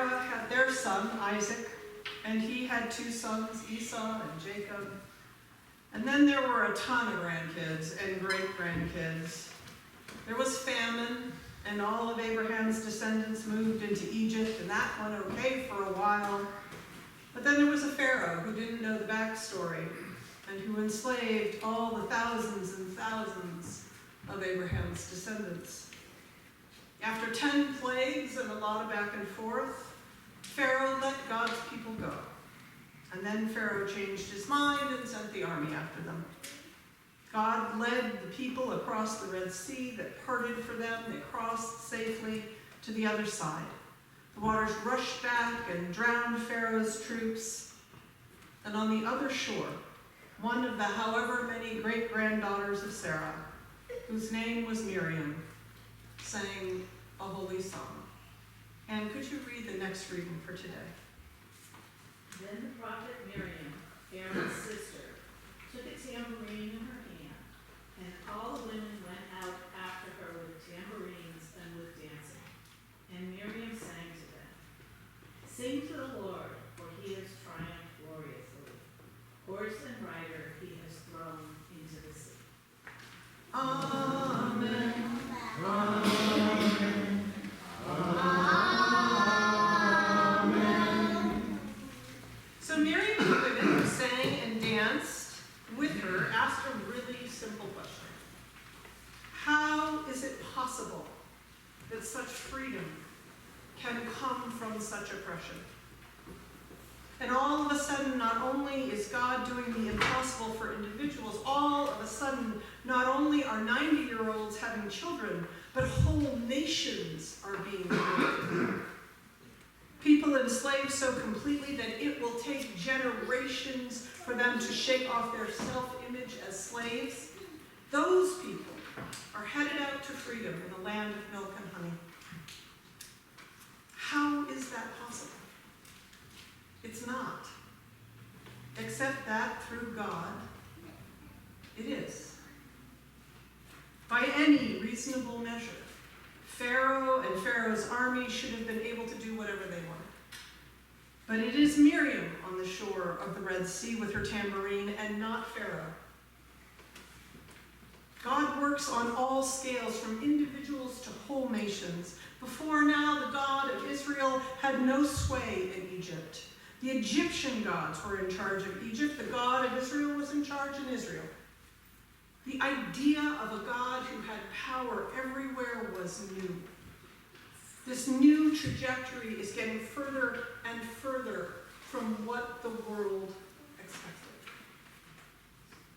Sarah had their son, Isaac, and he had two sons, Esau and Jacob. And then there were a ton of grandkids and great-grandkids. There was famine, and all of Abraham's descendants moved into Egypt, and that went okay for a while. But then there was a Pharaoh who didn't know the backstory, and who enslaved all the thousands and thousands of Abraham's descendants. After 10 plagues and a lot of back and forth, Pharaoh let God's people go. And then Pharaoh changed his mind and sent the army after them. God led the people across the Red Sea that parted for them. They crossed safely to the other side. The waters rushed back and drowned Pharaoh's troops. And on the other shore, one of the however many great-granddaughters of Sarah, whose name was Miriam, sang a holy song. And could you read the next reading for today? Then the prophet Miriam, Aaron's sister, took a tambourine in her hand, and all the women went out after her with tambourines and with dancing. And Miriam sang to them, "Sing to the Lord, for he has triumphed gloriously. Horse and rider he has thrown into the sea." Amen. Amen. So Miriam and the women who sang and danced with her asked a really simple question. How is it possible that such freedom can come from such oppression? And all of a sudden, not only is God doing the impossible for individuals, all of a sudden, not only are 90-year-olds having children, but whole nations are being liberated. People enslaved so completely that it will take generations for them to shake off their self-image as slaves. Those people are headed out to freedom in a land of milk and honey. How is that possible? It's not. Except that through God, it is. By any reasonable measure, Pharaoh and Pharaoh's army should have been able to do whatever they wanted. But it is Miriam on the shore of the Red Sea with her tambourine, and not Pharaoh. God works on all scales, from individuals to whole nations. Before now, the God of Israel had no sway in Egypt. The Egyptian gods were in charge of Egypt. The God of Israel was in charge in Israel. The idea of a God who had power everywhere was new. This new trajectory is getting further and further from what